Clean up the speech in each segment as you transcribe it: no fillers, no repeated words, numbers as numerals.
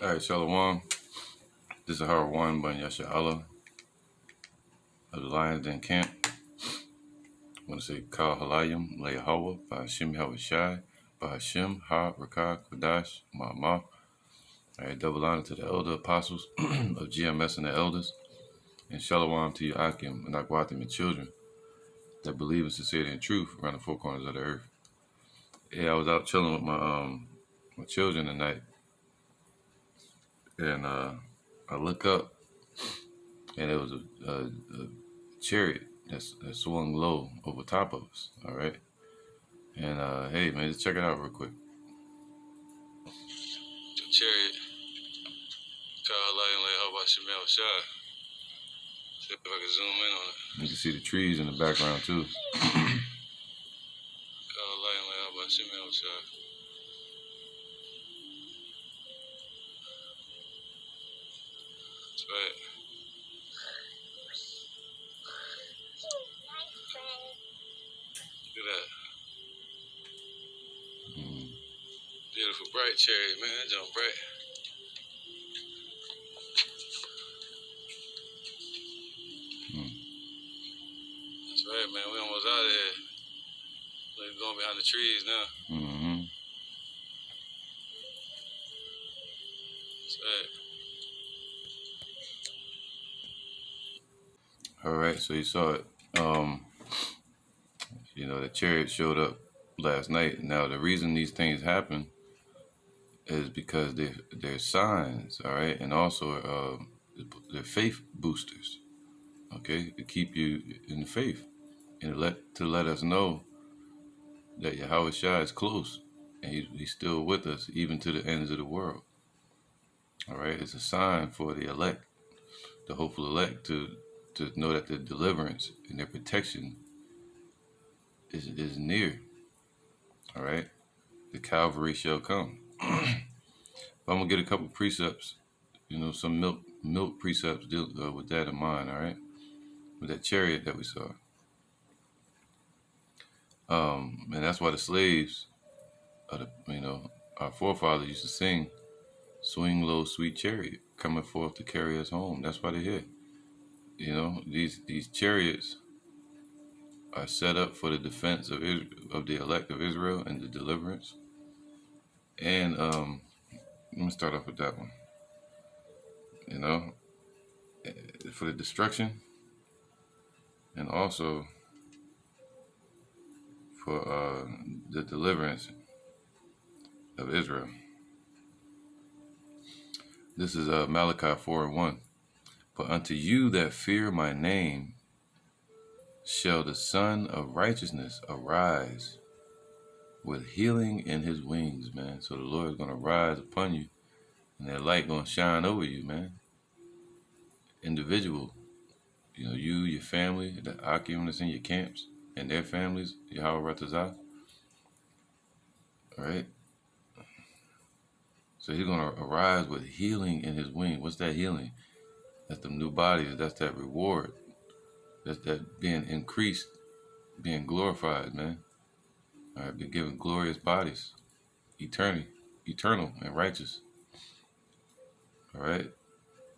All right, Shalom. This is Har One Ben Yasha Allah of the Lions Den Camp. I want to say Kal Halayim Lehawa by Hashem Shai by Hashem Ha Rakah Kodash Ma'amah. All right, double honor to the elder apostles of GMS and the elders, and Shalom to you Akim and Akwatim and children that believe in sincerity and truth around the four corners of the earth. Yeah, I was out chilling with my children tonight, and I look up, and it was a chariot that swung low over top of us. All right, and hey man, just check it out real quick. The chariot, Shai. See if I can zoom in on it. You can see the trees in the background too. That's right. Look at that. Beautiful, bright chariot, man. That jump bright. That's right, man. We almost out of here. We're going behind the trees now. That's right. All right, so you saw it. The chariot showed up last night. Now, the reason these things happen is because they're signs, all right, and also they're faith boosters, okay, to keep you in the faith and to let us know that Yahweh Shai is close and he's still with us even to the ends of the world. All right, it's a sign for the elect, the hopeful elect, to know that their deliverance and their protection is near. All right, the Calvary shall come. But I'm gonna get a couple precepts, some milk precepts deal with that in mind. All right, with that chariot that we saw. And that's why the slaves, our forefathers used to sing, "Swing low, sweet chariot, coming forth to carry us home." That's why they're here. These chariots are set up for the defense of the elect of Israel and the deliverance. And let me start off with that one. For the destruction, and also for the deliverance of Israel. This is Malachi 4:1. But unto you that fear my name shall the Son of Righteousness arise with healing in his wings, man. So the Lord is going to rise upon you, and that light going to shine over you, man. Individual, you, your family, the Akim that's in your camps, and their families, Yahweh Ratazah. All right? So he's going to arise with healing in his wing. What's that healing? That's the new bodies. That's that reward. That's that being increased, being glorified, man. All right, being given glorious bodies, eternal and righteous. All right?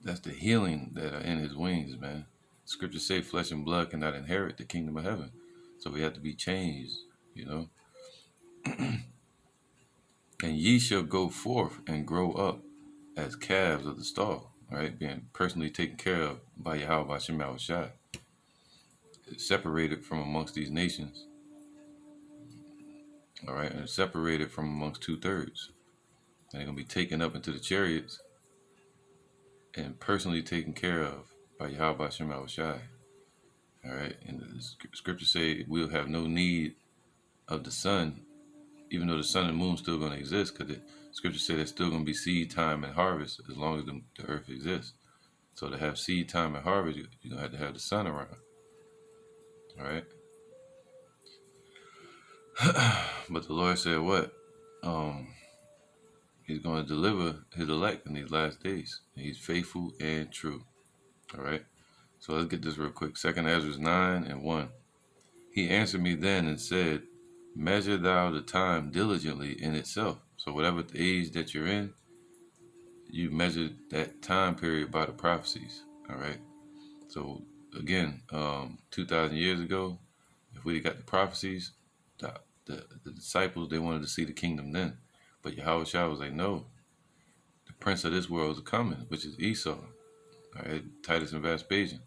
That's the healing that are in his wings, man. Scriptures say flesh and blood cannot inherit the kingdom of heaven. So we have to be changed, And ye shall go forth and grow up as calves of the stall, right? Being personally taken care of by Yahweh Shemel Shai. Separated from amongst these nations. All right, and separated from amongst 2/3. And they're going to be taken up into the chariots and personally taken care of by Yahweh Shemel Shai. All right, and the scriptures say we'll have no need of the sun, even though the sun and moon still going to exist, because the scriptures say there's still going to be seed time and harvest as long as the earth exists. So to have seed time and harvest, you're going to have to have the sun around. All right. But the Lord said what? He's going to deliver his elect in these last days. He's faithful and true. All right. So let's get this real quick. 2nd Ezra 9:1. He answered me then and said, measure thou the time diligently in itself. So whatever the age that you're in, you measure that time period by the prophecies. All right. So again, 2,000 years ago, if we got the prophecies, the, the disciples, they wanted to see the kingdom then. But Yahweh Shah was like, no, the prince of this world is coming, which is Esau. All right, Titus and Vespasian.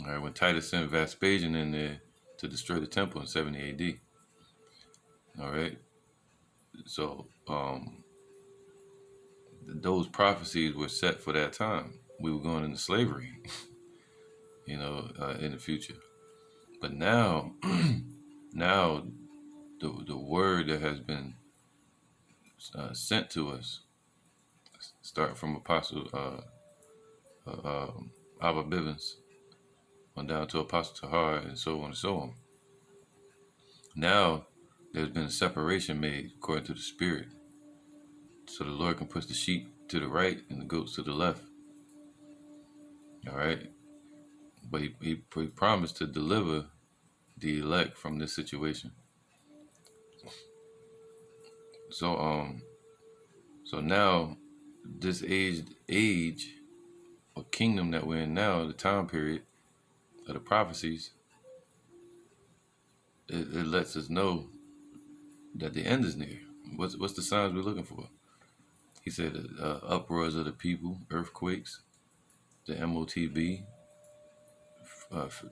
All right, when Titus sent Vespasian in there to destroy the temple in 70 AD. All right, so those prophecies were set for that time. We were going into slavery, in the future. But now, now the word that has been sent to us, start from Apostle Abba Bivens on down to Apostle Tahar, and so on and so on. Now there's been a separation made according to the Spirit, so the Lord can push the sheep to the right and the goats to the left. All right, but he promised to deliver the elect from this situation. So now this age or kingdom that we're in now, the time period of the prophecies, it lets us know that the end is near. What's the signs we're looking for? He said uproars of the people, earthquakes, the MOTB,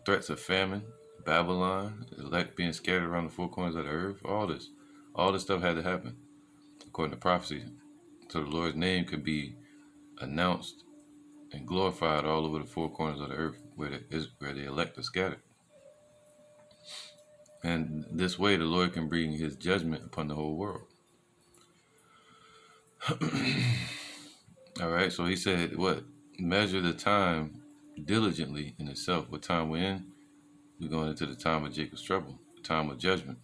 threats of famine, Babylon, elect being scattered around the four corners of the earth. All this stuff had to happen according to prophecy, so the Lord's name could be announced and glorified all over the four corners of the earth where the elect are scattered. And this way the Lord can bring his judgment upon the whole world. All right, so he said, what? Measure the time diligently in itself. What time we're in? We're going into the time of Jacob's trouble, the time of judgment.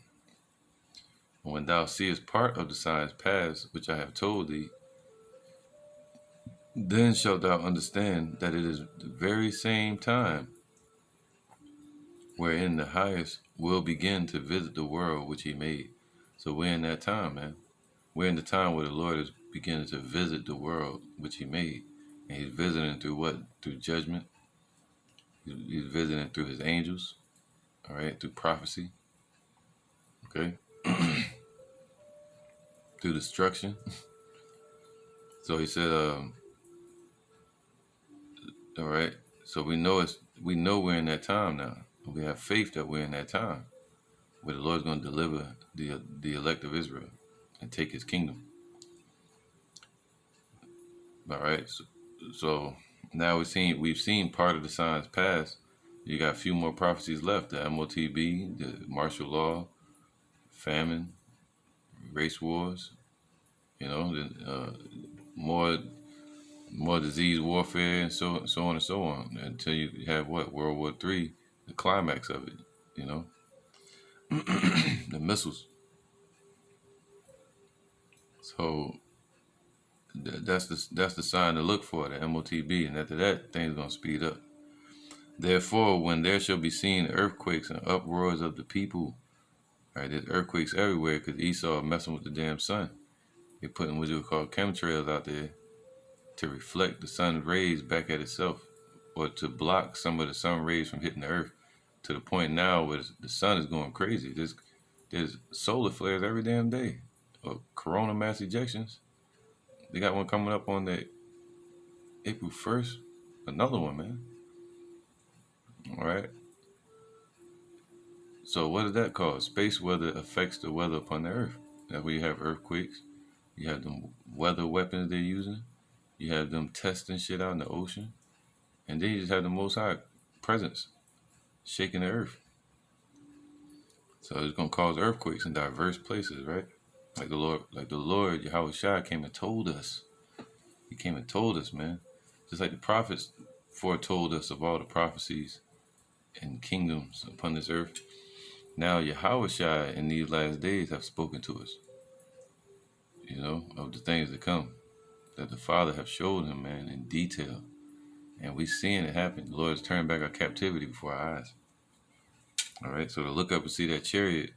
And when thou seest part of the signs past, which I have told thee, then shalt thou understand that it is the very same time wherein the highest will begin to visit the world which he made. So we're in that time, man. We're in the time where the Lord is beginning to visit the world which he made. And he's visiting through what? Through judgment. He's visiting through his angels, all right, through prophecy, okay, through destruction. So he said, all right, so we know we're in that time now. We have faith that we're in that time where the Lord's going to deliver the elect of Israel and take his kingdom. All right, so now we've seen part of the signs pass. You got a few more prophecies left: the MOTB, the martial law, famine, race wars. More disease warfare, and so on and so on, until you have what? World War III, the climax of it. The missiles. So that's the sign to look for, the MOTB, and after that, things gonna speed up. Therefore, when there shall be seen earthquakes and uproars of the people, right? There's earthquakes everywhere because Esau messing with the damn sun. They're putting what you call chemtrails out there to reflect the sun's rays back at itself, or to block some of the sun rays from hitting the earth, to the point now where the sun is going crazy. There's solar flares every damn day, or corona mass ejections. They got one coming up on the April 1st. Another one, man. All right. So what does that cause? Space weather affects the weather upon the earth. That's where you have earthquakes. You have them weather weapons they're using. You have them testing shit out in the ocean. And then you just have the Most High presence shaking the earth. So it's gonna cause earthquakes in diverse places, right? Like the Lord Yahweh Shai came and told us. He came and told us, man. Just like the prophets foretold us of all the prophecies and kingdoms upon this earth. Now Yahweh Shai in these last days have spoken to us, of the things to come, that the Father have showed him, man, in detail. And we seeing it happen. The Lord has turned back our captivity before our eyes. All right, so to look up and see that chariot,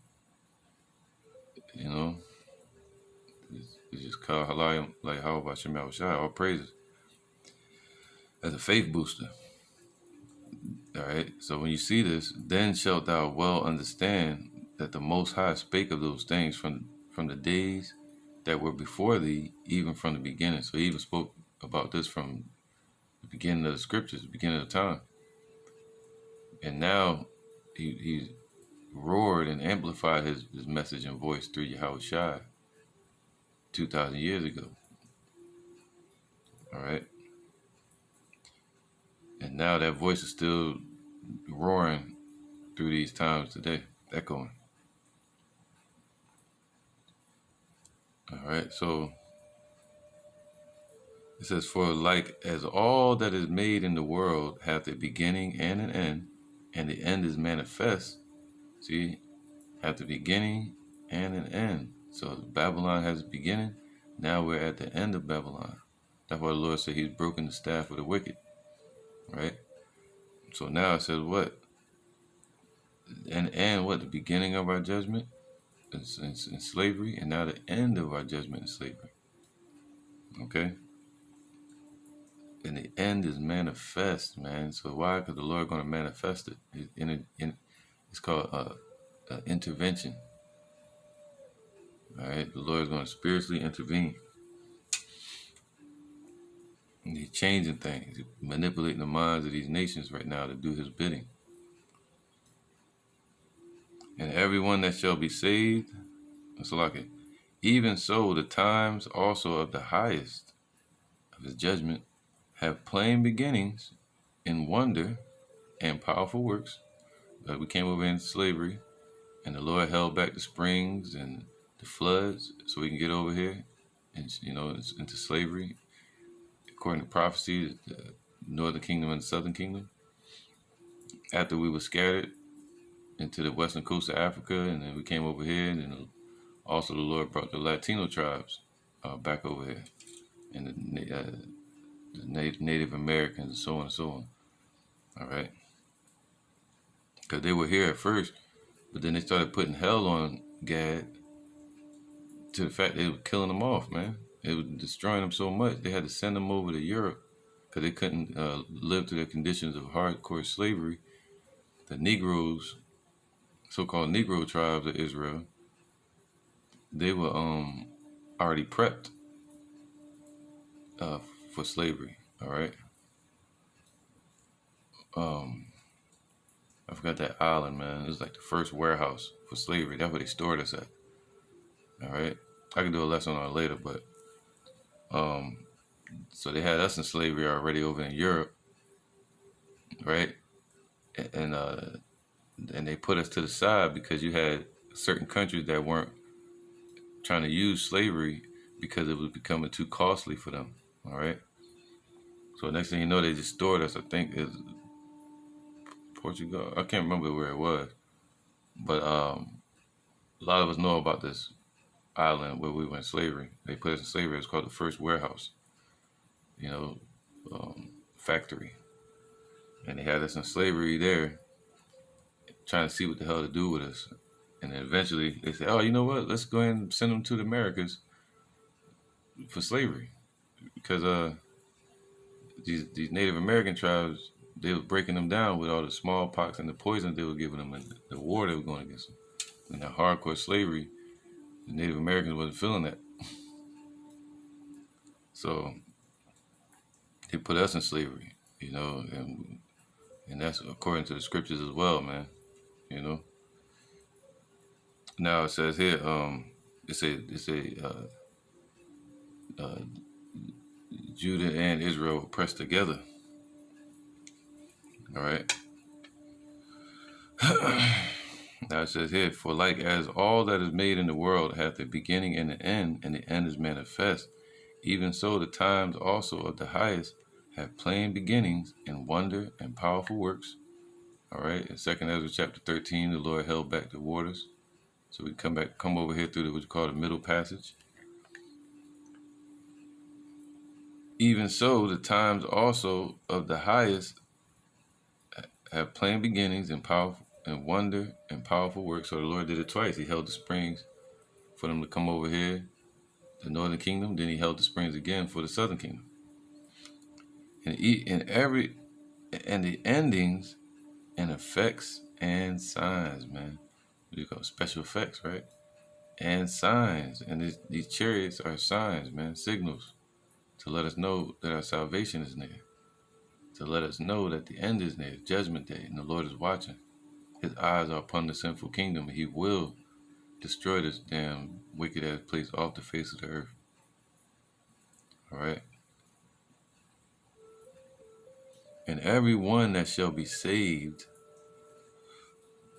it's just called Halayim, like how about Shemel Shai, all praises, as a faith booster. All right. So when you see this, then shalt thou well understand that the Most High spake of those things from the days that were before thee, even from the beginning. So he even spoke about this from the beginning of the scriptures, the beginning of time. And now he roared and amplified his message and voice through Yahweh Shai 2,000 years ago. All right. And now that voice is still roaring through these times today, echoing. All right. So it says, for like as all that is made in the world hath a beginning and an end, and the end is manifest. See, hath a beginning and an end. So Babylon has a beginning. Now we're at the end of Babylon. That's why the Lord said he's broken the staff of the wicked. Right? So now it says what? And what? The beginning of our judgment is in slavery, and now the end of our judgment is slavery. Okay? And the end is manifest, man. So why? Because the Lord going to manifest it. It's called intervention. All right? The Lord is going to spiritually intervene. And he's changing things, he's manipulating the minds of these nations right now to do his bidding. And everyone that shall be saved, that's like it. Even so, the times also of the highest of his judgment have plain beginnings in wonder and powerful works. Like we came over in slavery, and the Lord held back the springs and the floods so we can get over here, and into slavery, according to prophecy, the northern kingdom and the southern kingdom. After we were scattered into the western coast of Africa, and then we came over here, and then also the Lord brought the Latino tribes back over here, and the Native Americans, and so on and so on. All right, because they were here at first, but then they started putting hell on Gad to the fact they were killing them off, man. They were destroying them so much they had to send them over to Europe because they couldn't live through the conditions of hardcore slavery. The Negroes, so-called Negro tribes of Israel, they were already prepped for slavery. All right. I forgot that island, man. It was like the first warehouse for slavery. That's where they stored us at. All right. I can do a lesson on it later, but so they had us in slavery already over in Europe, right? And they put us to the side because you had certain countries that weren't trying to use slavery because it was becoming too costly for them. All right. So next thing you know, they just stored us. I think it's Portugal. I can't remember where it was, but a lot of us know about this island where we were in slavery. They put us in slavery. It's called the first warehouse, you know, factory, and they had us in slavery there, trying to see what the hell to do with us. And then eventually they said, "Oh, you know what? Let's go ahead and send them to the Americas for slavery," because these Native American tribes, they were breaking them down with all the smallpox and the poison they were giving them and the war they were going against them. And that hardcore slavery, the Native Americans wasn't feeling that. So they put us in slavery, and that's according to the scriptures as well, man. You know. Now it says here, Judah and Israel were pressed together. All right. Now it says here, for like as all that is made in the world hath a beginning and an end, and the end is manifest, even so the times also of the highest have plain beginnings in wonder and powerful works. All right. In 2nd Ezra chapter 13, the Lord held back the waters. So we come over here through what you call the middle passage. Even so, the times also of the highest have plain beginnings and powerful and wonder and powerful work. So the Lord did it twice. He held the springs for them to come over here the northern kingdom, then he held the springs again for the southern kingdom. And the endings and effects and signs, man. We call special effects, right? And signs. And these chariots are signs, man, signals to let us know that our salvation is near, to let us know that the end is near, judgment day, and the Lord is watching. His eyes are upon the sinful kingdom, and he will destroy this damn wicked ass place off the face of the earth. All right? And every one that shall be saved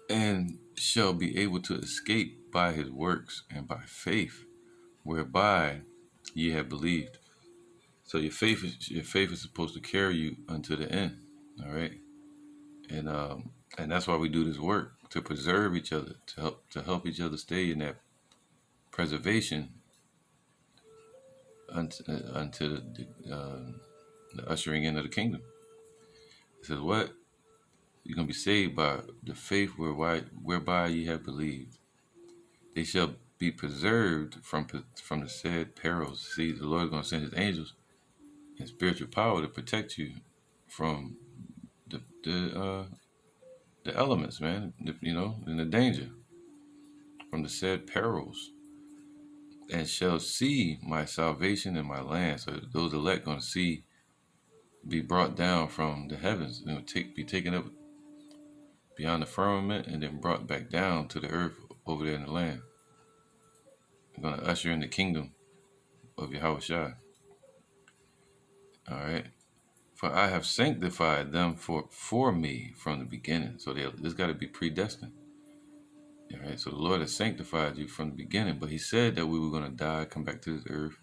and shall be able to escape by his works and by faith, whereby ye have believed. So your faith is supposed to carry you unto the end. All right? And that's why we do this work, to preserve each other, to help each other stay in that preservation unto the ushering in of the kingdom. It says what? You're gonna be saved by the faith whereby ye have believed. They shall be preserved from the said perils. See, the Lord is gonna send his angels and spiritual power to protect you from the elements, man. And the danger from the said perils. And shall see my salvation in my land. So those elect gonna see, be brought down from the heavens, be taken up beyond the firmament, and then brought back down to the earth over there in the land. I'm gonna usher in the kingdom of Yahweh Shai. All right. For I have sanctified them for me from the beginning. So this got to be predestined. All right. So the Lord has sanctified you from the beginning, but he said that we were gonna die, come back to this earth,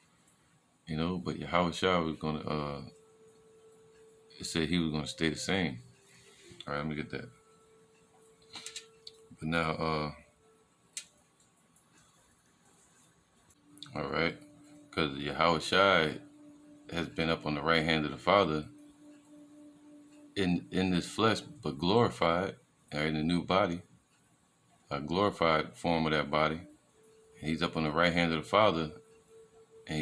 but Yahweh Shai was gonna it said he was gonna stay the same. All right, let me get that. But now, all right, because Yahweh Shai has been up on the right hand of the Father in this flesh, but glorified, all right, in the new body, a glorified form of that body. And he's up on the right hand of the Father, and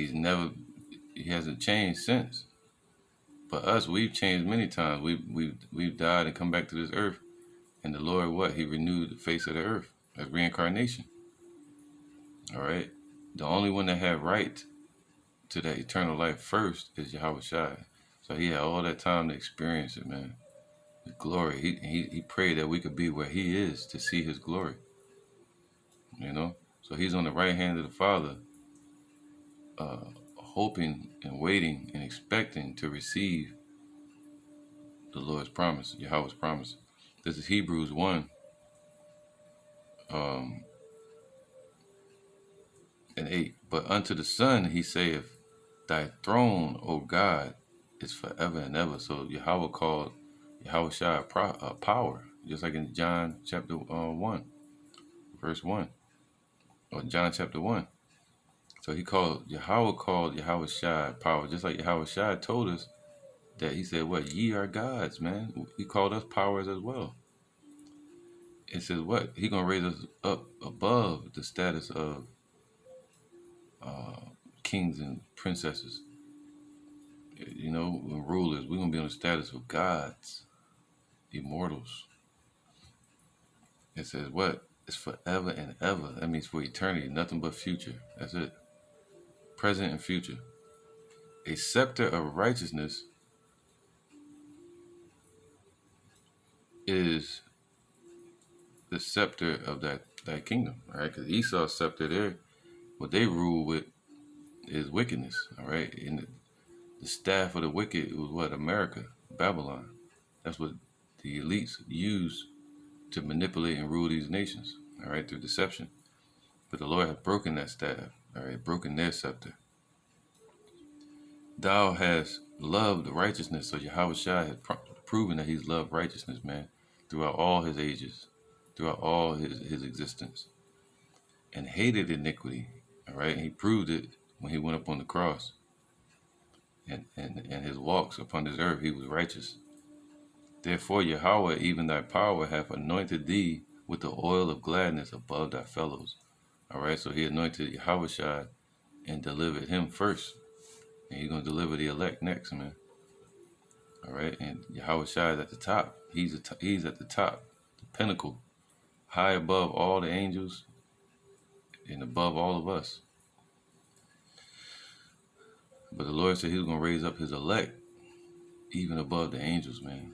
he hasn't changed since. But us, we've changed many times. We've died and come back to this earth, and the Lord, what? He renewed the face of the earth as reincarnation. All right, the only one that had right to that eternal life first is Yahweh Shai. So he had all that time to experience it, man. The glory. He prayed that we could be where he is to see his glory. So he's on the right hand of the Father, hoping and waiting and expecting to receive the Lord's promise, Yahweh's promise. This is Hebrews 1 and 8. But unto the Son he saith, thy throne, O God, is forever and ever. So Yahweh called Yahweh Shai power, just like in John chapter 1, verse 1, or John chapter 1. So Yahweh called Yahweh Shai power, just like Yahweh Shai told us that he said, what? Ye are gods, man. He called us powers as well. It says what? He going to raise us up above the status of kings and princesses, and rulers. We're going to be on the status of gods, immortals. It says what? It's forever and ever. That means for eternity, nothing but future. That's it. Present and future. A scepter of righteousness is the scepter of that kingdom, all right? Because Esau's scepter there, what they rule with is wickedness, all right? And the staff of the wicked was what? America, Babylon. That's what the elites use to manipulate and rule these nations, all right, through deception. But the Lord has broken that staff, all right, broken their scepter. Thou hast loved righteousness. So Yahweh Shai has proven that he's loved righteousness, man, throughout all his ages, throughout all his existence, and hated iniquity, all right? And he proved it when he went up on the cross, and his walks upon this earth, he was righteous. Therefore Yahweh, even thy power, hath anointed thee with the oil of gladness above thy fellows. All right, so he anointed Yahweh Shai and delivered him first. And he's going to deliver the elect next, man. All right. And Yahweh Shai is at the top. He's at the top, the pinnacle, high above all the angels and above all of us. But the Lord said he was going to raise up his elect even above the angels, man.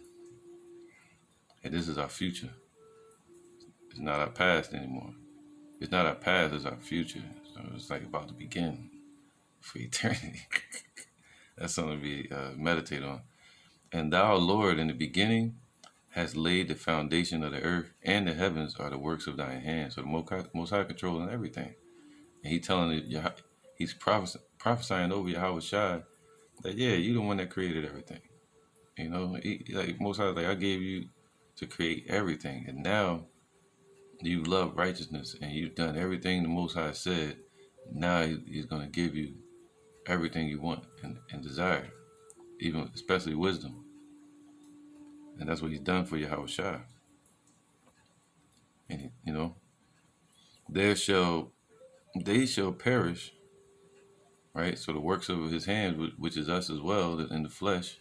And this is our future. It's not our past anymore. It's not our past, it's our future. So it's like about to begin for eternity. That's something to be meditate on. And thou, Lord, in the beginning hast laid the foundation of the earth, and the heavens are the works of thine hands. So the Most High controlling everything. And he telling it, he's prophesying over Yahweh Shai that, yeah, you the one that created everything. You know, like Most High, like I gave you to create everything. And now you love righteousness and you've done everything the Most High said. Now he's going to give you everything you want and desire, even especially wisdom. And that's what he's done for Yahweh Shai. And, you know, they shall perish, right? So the works of his hands, which is us as well, in the flesh.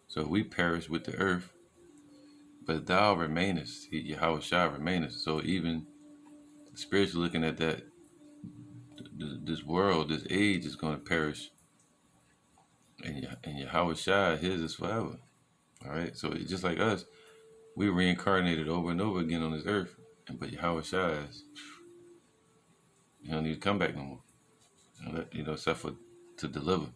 So we perish with the earth, but thou remainest, Yahweh Shai remainest. So even spiritually looking at that, this world, this age is going to perish, and Yahweh Shai, his is forever. All right, so it's just like us, we reincarnated over and over again on this earth, but Yahweh Shai is, you don't need to come back no more. You know, except for to deliver.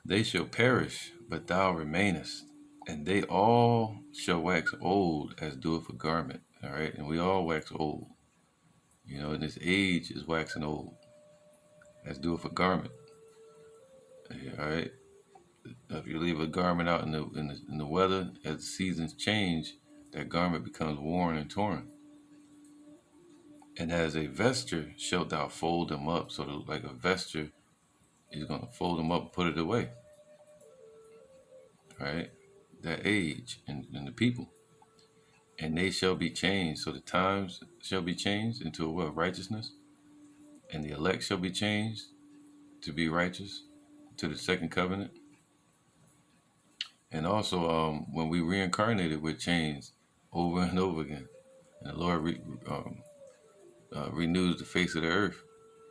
They shall perish, but thou remainest, and they all shall wax old as doeth a garment. All right, and we all wax old. You know, and this age is waxing old as doeth a garment. All right. If you leave a garment out in the weather, as the seasons change, that garment becomes worn and torn. And as a vesture shalt thou fold them up. So like a vesture is going to fold them up and put it away. Right? That age and the people. And they shall be changed. So the times shall be changed into a what? Righteousness. And the elect shall be changed to be righteous, to the second covenant. And also, when we reincarnated, we're changed over and over again. And the Lord renews the face of the earth.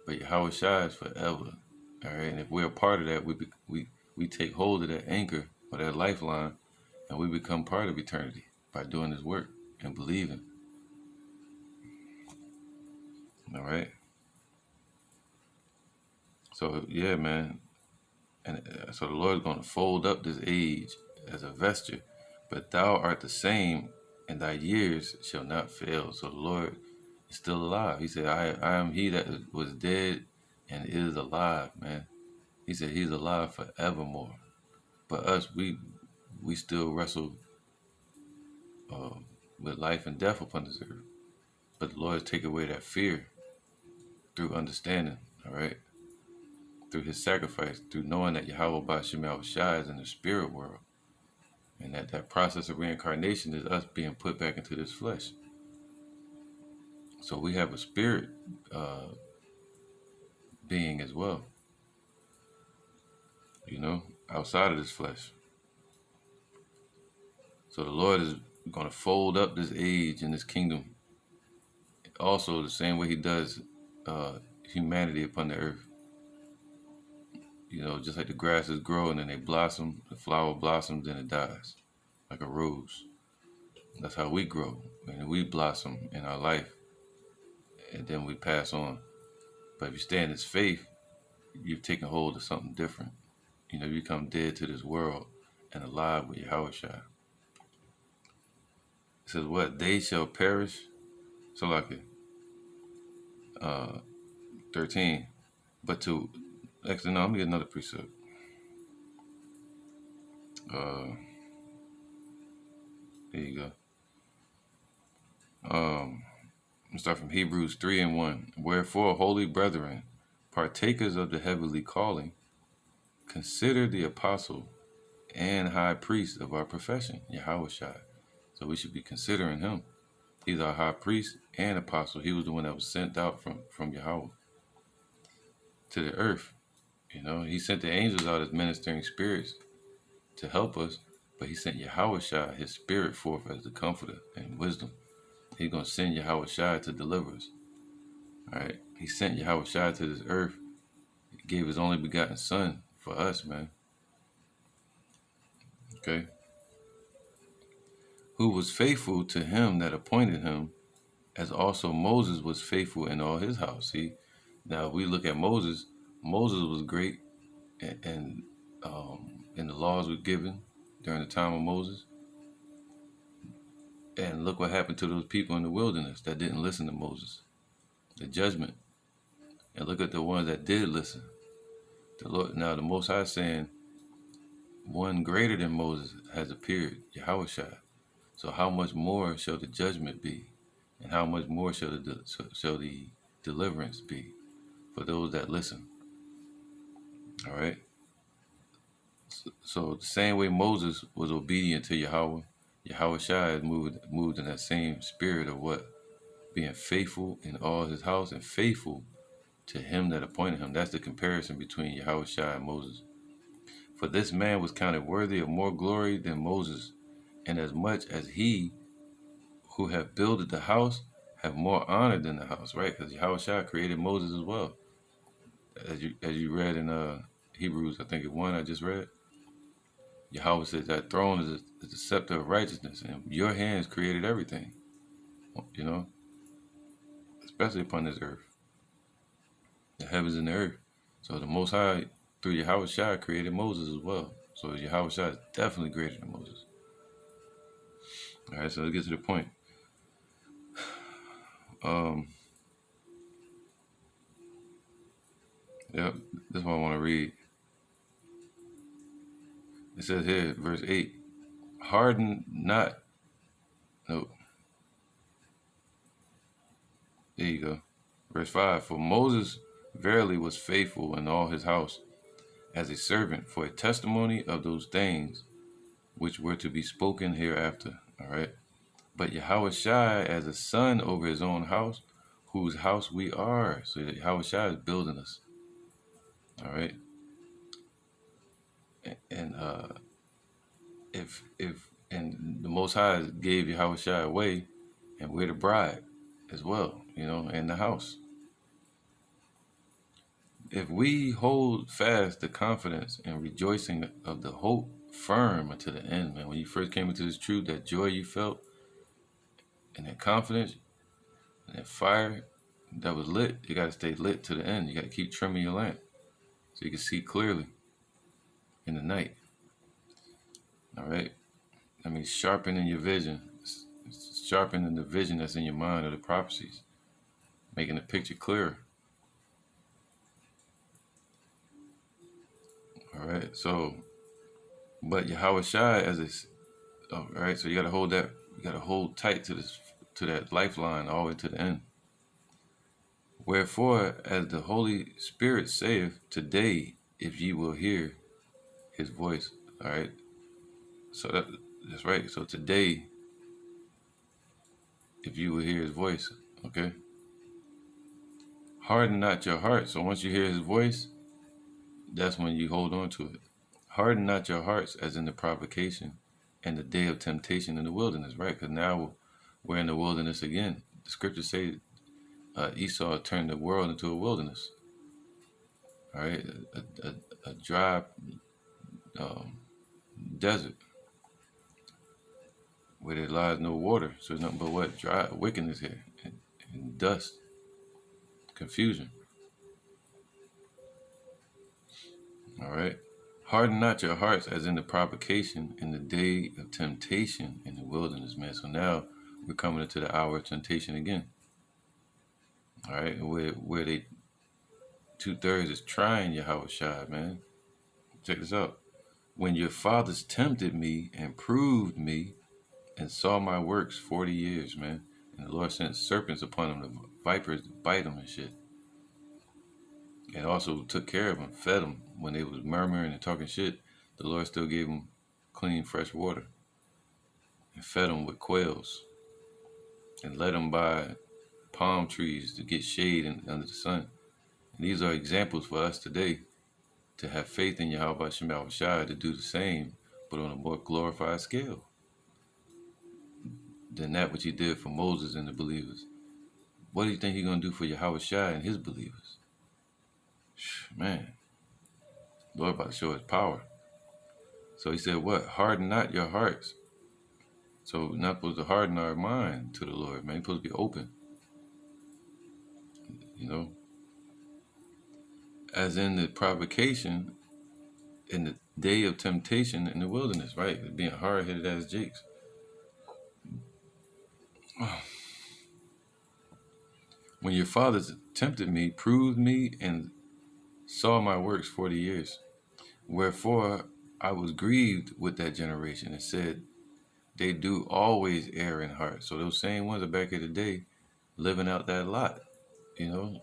But Yahweh Shai is forever. All right, and if we're a part of that, we take hold of that anchor or that lifeline, and we become part of eternity by doing this work and believing. All right. So yeah, man, and so the Lord is going to fold up this age as a vesture, but thou art the same, and thy years shall not fail. So the Lord is still alive. He said, I am he that was dead and is alive, man. He said he's alive forevermore. But us, we still wrestle with life and death upon this earth. But the Lord take away that fear through understanding, all right? Through his sacrifice, through knowing that Yahweh Ba'Shem Yahweh Shai is in the spirit world. And that process of reincarnation is us being put back into this flesh. So we have a spirit being as well, you know, outside of this flesh. So the Lord is going to fold up this age in this kingdom. Also, the same way he does humanity upon the earth. You know, just like the grasses grow and then they blossom, the flower blossoms and it dies, like a rose. That's how we grow and we blossom in our life, and then we pass on. But if you stay in this faith, you've taken hold of something different. You know, you become dead to this world and alive with Yahweh Shai. It says what? They shall perish. So like 13. But actually, no, I'm going to get another precept. There you go. Let's start from Hebrews 3:1. Wherefore, holy brethren, partakers of the heavenly calling, consider the apostle and high priest of our profession, Yahweh Shai. So we should be considering him. He's our high priest and apostle. He was the one that was sent out from Yahweh to the earth. You know, he sent the angels out as ministering spirits to help us, but he sent Yahweh Shai, his spirit, forth as the comforter and wisdom. He's going to send Yahweh Shai to deliver us. All right. He sent Yahweh Shai to this earth. He gave his only begotten son for us, man. Okay. Who was faithful to him that appointed him, as also Moses was faithful in all his house. See, now we look at Moses. Moses was great, and the laws were given during the time of Moses. And look what happened to those people in the wilderness that didn't listen to Moses. The judgment. And look at the ones that did listen. The Lord, now the Most High is saying, one greater than Moses has appeared, Yahweh Shai. So how much more shall the judgment be? And how much more shall the deliverance be for those that listen? All right. So the same way Moses was obedient to Yahweh, Yahweh Shai moved in that same spirit of what? Being faithful in all his house and faithful to him that appointed him. That's the comparison between Yahweh Shai and Moses. For this man was counted worthy of more glory than Moses, and as much as he who have builded the house have more honor than the house, right? Because Yahweh Shai created Moses as well. As you read in Hebrews, I think it's 1 I just read. Yahweh says that throne is a scepter of righteousness, and your hands created everything, you know, especially upon this earth, the heavens and the earth. So the Most High, through Yahweh Shai, created Moses as well. So Yahweh Shai is definitely greater than Moses. All right, so let's get to the point. Yep, this is what I want to read. It says here, verse 8, harden not, no, there you go. Verse 5, for Moses verily was faithful in all his house as a servant for a testimony of those things which were to be spoken hereafter. All right. But Yahweh Shai as a son over his own house, whose house we are. So Yahweh Shai is building us. All right. And if and the Most High gave Yahweh Shai away, and we're the bride as well, you know, in the house. If we hold fast the confidence and rejoicing of the hope firm until the end, man, when you first came into this truth, that joy you felt and that confidence and that fire that was lit, you got to stay lit to the end. You got to keep trimming your lamp so you can see clearly in the night. All right? I mean, sharpening your vision, sharpening the vision that's in your mind of the prophecies, making the picture clearer. All right? So, but Yahweh Shai as a, all right, so you got to hold that, you got to hold tight to this, to that lifeline all the way to the end. Wherefore, as the Holy Spirit saith, today, if ye will hear his voice. All right. So that's right. So today, if you will hear his voice, okay. Harden not your heart. So once you hear his voice, that's when you hold on to it. Harden not your hearts as in the provocation and the day of temptation in the wilderness, right? Because now we're in the wilderness again. The scriptures say Esau turned the world into a wilderness. All right, a dry desert where there lies no water. So it's nothing but what? Dry wickedness here and dust, confusion. All right. Harden not your hearts as in the provocation in the day of temptation in the wilderness, man. So now we're coming into the hour of temptation again. All right. Where they 2/3 is trying Yahweh Shai, man. Check this out. When your fathers tempted me and proved me and saw my works 40 years, man. And the Lord sent serpents upon them, the vipers to bite them and shit. And also took care of them, fed them. When they was murmuring and talking shit, the Lord still gave them clean, fresh water and fed them with quails. and led them by palm trees to get shade under the sun. And these are examples for us today to have faith in Yahweh Shema Shai to do the same, but on a more glorified scale than that which he did for Moses and the believers. What do you think he's going to do for Yahweh Shai and his believers? Man, Lord about to show his power. So he said, what? Harden not your hearts. So we're not supposed to harden our mind to the Lord, man. We're supposed to be open. You know, as in the provocation in the day of temptation in the wilderness, right? Being hard-headed as Jakes. When your fathers tempted me, proved me, and saw my works 40 years. Wherefore I was grieved with that generation and said, they do always err in heart. So those same ones are back in the day living out that lot, you know,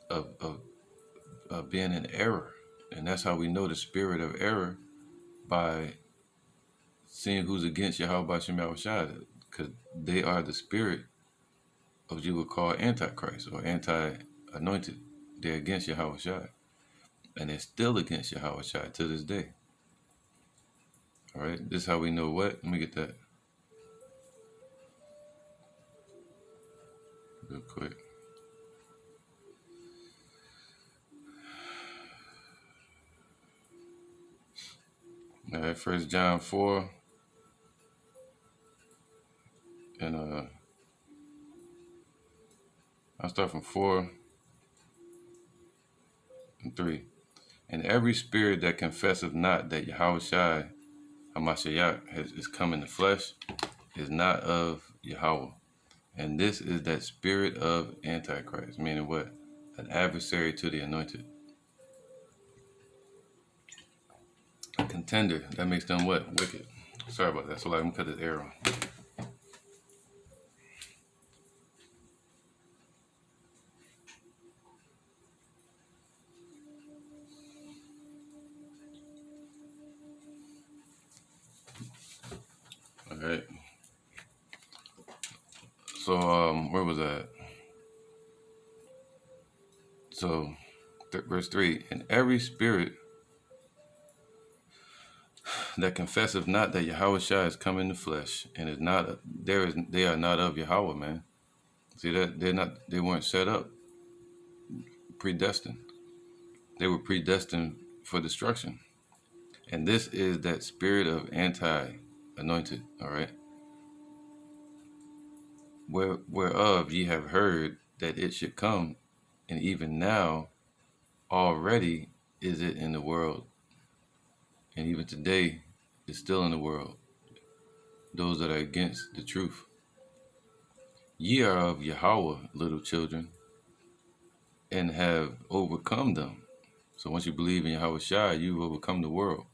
of being in error. And that's how we know the spirit of error, by seeing who's against Yahweh Shem Yahushua, because they are the spirit of what you would call Antichrist or anti-anointed. They're against Yahweh, and they're still against Yahweh to this day. All right, this is how we know what. Let me get that real quick. All right, 1 John 4, and I'll start from 4 and 3. And every spirit that confesseth not that Yahweh Hamashiach is come in the flesh is not of Yahweh. And this is that spirit of Antichrist, meaning what? An adversary to the anointed. A contender. That makes them what? Wicked. Sorry about that. So I'm gonna cut this arrow. All right. So where was that? So verse 3, and every spirit that confesseth not that Yahweh Shai is come in the flesh and is not they are not of Yahweh, man. See that they weren't set up predestined. They were predestined for destruction. And this is that spirit of anti-anointed, all right? Whereof ye have heard that it should come, and even now already is it in the world, and even today is still in the world, those that are against the truth. Ye are of Yahweh, little children, and have overcome them. So once you believe in Yahweh Shai, you've overcome the world.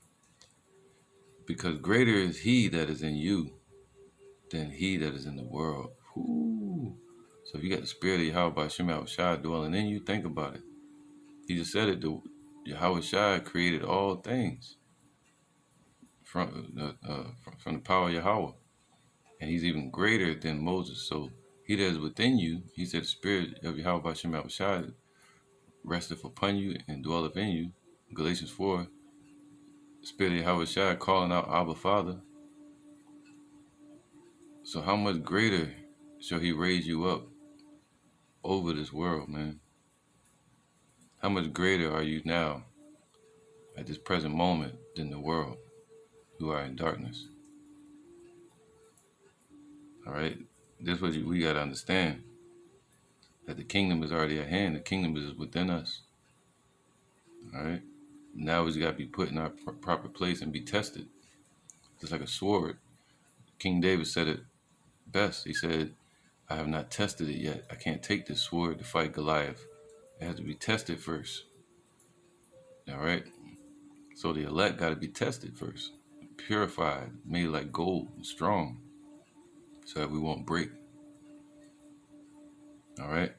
Because greater is he that is in you than he that is in the world. Ooh. So if you got the spirit of Yahweh by Shem Shai dwelling in you, think about it. He just said it, Yahweh Shai created all things from the power of Yahweh. And he's even greater than Moses. So he that is within you, he said the spirit of Yahweh by Shem Shai resteth upon you and dwelleth in you. Galatians 4, the spirit of Yahweh Shai calling out Abba Father. So how much greater shall he raise you up over this world, man? How much greater are you now at this present moment than the world who are in darkness? All right, this is what we got to understand, that the kingdom is already at hand. The kingdom is within us. All right, now we just got to be put in our proper place and be tested, just like a sword. King David said it best. He said, I have not tested it yet. I can't take this sword to fight Goliath. It has to be tested first. All right, so the elect got to be tested first, purified, made like gold, and strong, so that we won't break. All right.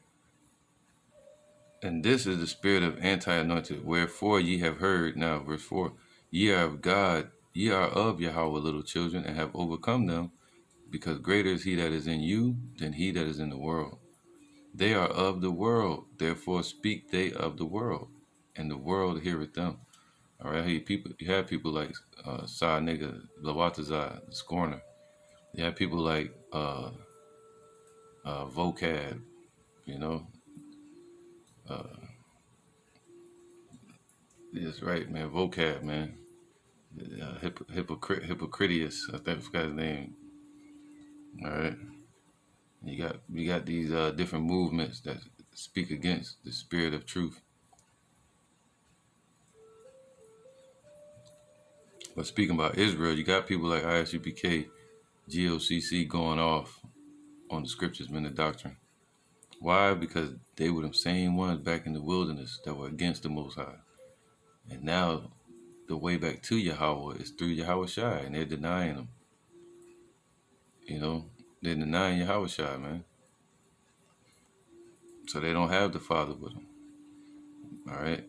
And this is the spirit of anti-anointed. Wherefore ye have heard, now verse 4, ye are of God, ye are of Yahweh, little children, and have overcome them, because greater is he that is in you than he that is in the world. They are of the world, therefore speak they of the world, and the world heareth them. All right, you have people like Sa Nigga, Lawatazah, the Scorner. You have people like Vocab, you know. Uh, that's right, man. Vocab, man. Hypocritius, I think I forgot his name. All right. You got these different movements that speak against the spirit of truth. But speaking about Israel, you got people like ISUPK, GOCC going off on the scriptures, man, the doctrine. Why? Because they were the same ones back in the wilderness that were against the Most High. And now the way back to Yahweh is through Yahweh Shai, and they're denying him. You know, they're denying Yahweh Shai, man. So they don't have the Father with them. All right.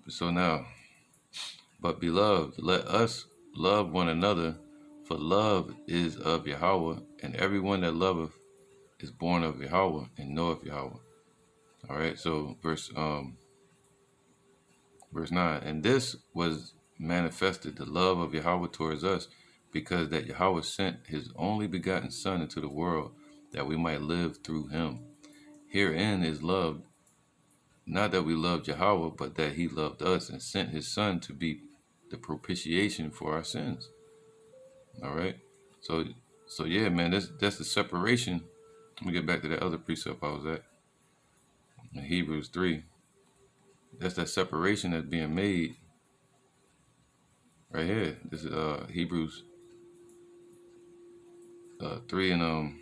So now, but beloved, let us love one another, for love is of Yahweh, and everyone that loveth is born of Yahweh and knoweth Yahweh. All right. So verse 9, and this was manifested the love of Yahweh towards us, because that Yahweh sent his only begotten Son into the world, that we might live through him. Herein is love, not that we loved Yahweh, but that he loved us and sent his Son to be the propitiation for our sins. All right. So yeah, man, that's the separation. Let me get back to that other precept I was at in Hebrews 3. That's that separation that's being made right here. This is Hebrews 3 and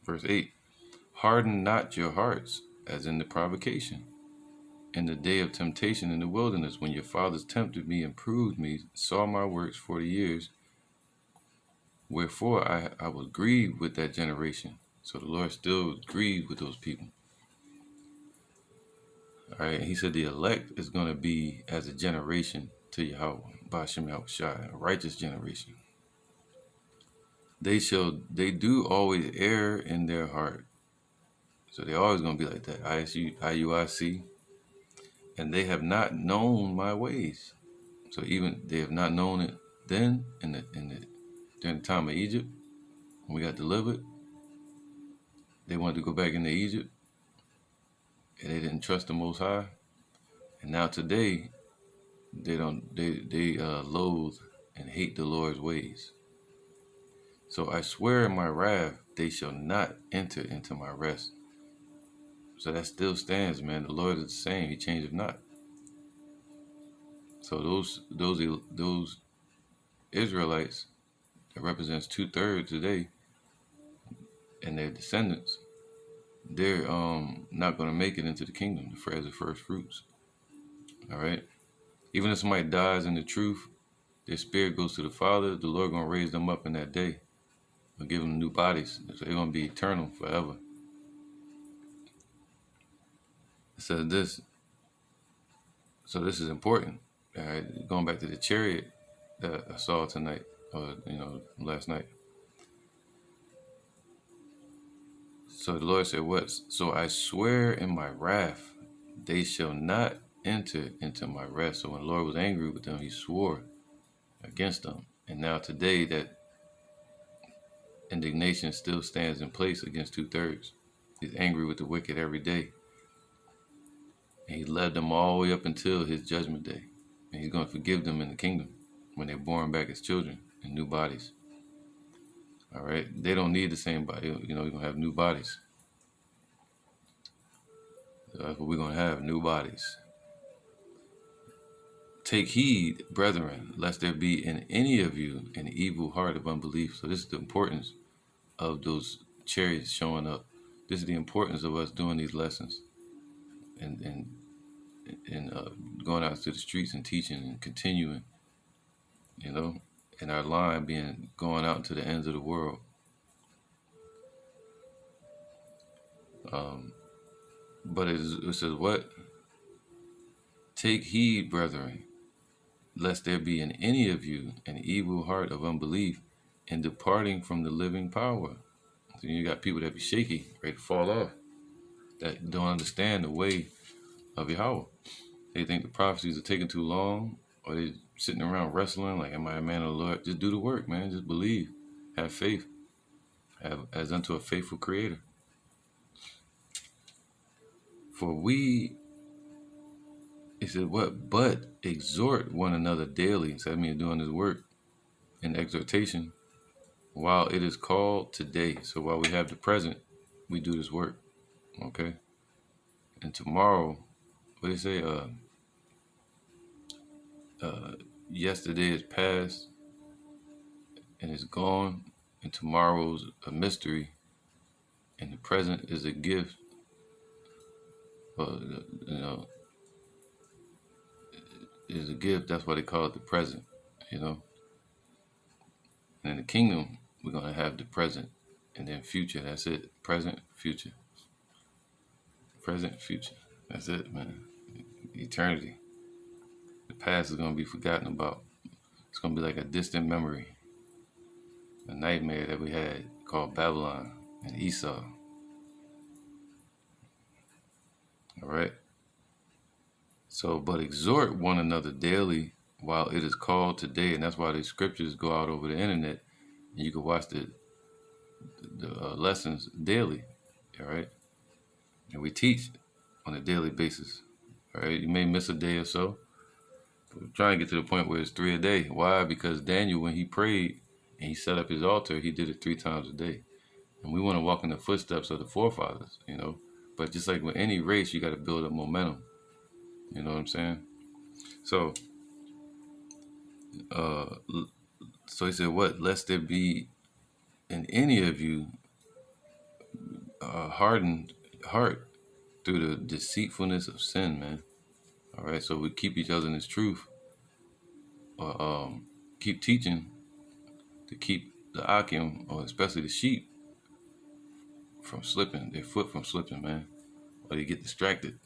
verse 8. Harden not your hearts, as in the provocation, in the day of temptation in the wilderness, when your fathers tempted me and proved me, saw my works 40 years. Wherefore I was grieved with that generation. So the Lord still grieved with those people. All right, he said the elect is going to be as a generation to Yahweh, Bashem Yahushai, a righteous generation. They do always err in their heart. So they're always going to be like that. IUIC, and they have not known my ways. So even they have not known it then during the time of Egypt, when we got delivered. They wanted to go back into Egypt, and they didn't trust the Most High. And now today, they loathe and hate the Lord's ways. So I swear in my wrath, they shall not enter into my rest. So that still stands, man. The Lord is the same; He changeth not. So those Israelites that represents 2/3 today, and their descendants, they're not going to make it into the kingdom as the first fruits. All right. Even if somebody dies in the truth, their spirit goes to the Father. The Lord going to raise them up in that day and give them new bodies. So they're going to be eternal forever. It says this. So this is important. All right. Going back to the chariot that I saw tonight, or last night. So the Lord said, "What? So I swear in my wrath, they shall not enter into my rest." So when the Lord was angry with them, He swore against them. And now today, that indignation still stands in place against 2/3. He's angry with the wicked every day. And He led them all the way up until His judgment day. And He's going to forgive them in the kingdom when they're born back as children in new bodies. All right? They don't need the same body. You're going to have new bodies. That's what we're going to have, new bodies. Take heed, brethren, lest there be in any of you an evil heart of unbelief. So this is the importance of those chariots showing up. This is the importance of us doing these lessons and going out to the streets and teaching and continuing, and our line being going out to the ends of the world. But it says what? Take heed, brethren, lest there be in any of you an evil heart of unbelief and departing from the living power. So you got people that be shaky, ready to fall off, that don't understand the way of Yahweh. They think the prophecies are taking too long, or they sitting around wrestling like, am I a man of the Lord? Just do the work, man. Just believe. Have faith. Have as unto a faithful creator. For we, it said what? But exhort one another daily. So that means doing this work in exhortation while it is called today. So while we have the present, we do this work. Okay? And tomorrow, what do they say? Yesterday is past and it's gone, and tomorrow's a mystery, and the present is a gift. You know, is a gift. That's why they call it the present. You know, and in the kingdom, we're gonna have the present, and then future. That's it. Present, future. Present, future. That's it, man. Eternity. The past is gonna be forgotten about. It's gonna be like a distant memory, a nightmare that we had called Babylon and Esau. All right. So, but exhort one another daily while it is called today, and that's why the scriptures go out over the internet, and you can watch the lessons daily. All right, and we teach on a daily basis. All right, you may miss a day or so, but we're trying to get to the point where it's 3 a day. Why? Because Daniel, when he prayed and he set up his altar, he did it 3 times a day, and we want to walk in the footsteps of the forefathers. You know, but just like with any race, you got to build up momentum. You know what I'm saying? So, uh, so he said, "What? Lest there be in any of you hardened heart through the deceitfulness of sin, man." All right, so we keep each other in this truth, or keep teaching to keep the Akim, or especially the sheep, from slipping, their foot from slipping, man, or they get distracted,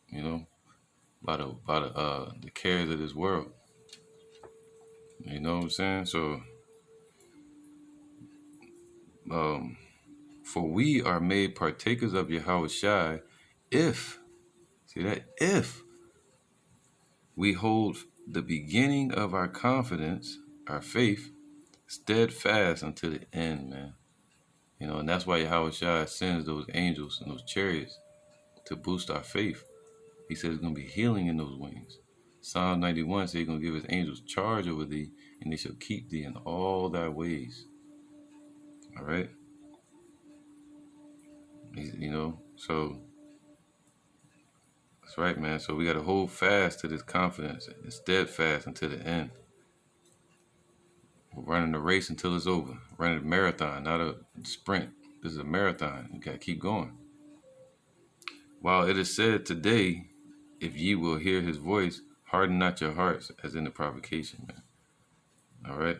you know, by the cares of this world. You know what I'm saying? So, for we are made partakers of Yahweh Shai, if see that if we hold the beginning of our confidence, our faith, steadfast until the end, man. You know, and that's why Yahweh Shai sends those angels and those chariots to boost our faith. He says there's going to be healing in those wings. Psalm 91 says he's going to give his angels charge over thee, and they shall keep thee in all thy ways. All right? You know, so that's right, man. So we got to hold fast to this confidence and steadfast until the end. We're running the race until it's over. Running a marathon, not a sprint. This is a marathon. You got to keep going. While it is said today, if ye will hear his voice, harden not your hearts, as in the provocation, man. All right?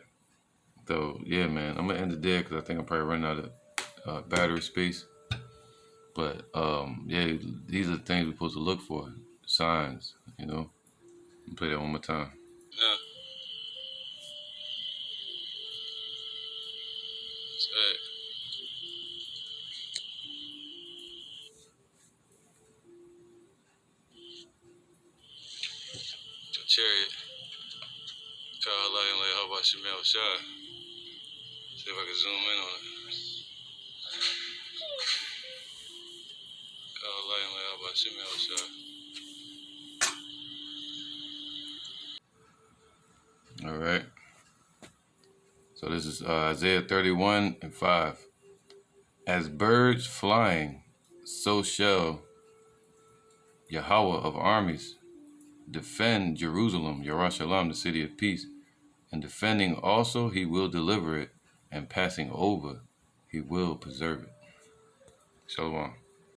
So, yeah, man, I'm going to end it there because I think I'm probably running out of battery space. But, yeah, these are the things we're supposed to look for. Signs, you know. Play that one more time. Yeah. Chariot. Call light and lay how about Shemel Shai. See if I can zoom in on it. Call light and lay how about Shemel Shai. All right. So this is Isaiah 31 and 5. As birds flying, so shall Yahweh of armies defend Jerusalem, Yerushalayim, the city of peace. And defending also, he will deliver it, and passing over, he will preserve it. Shalom.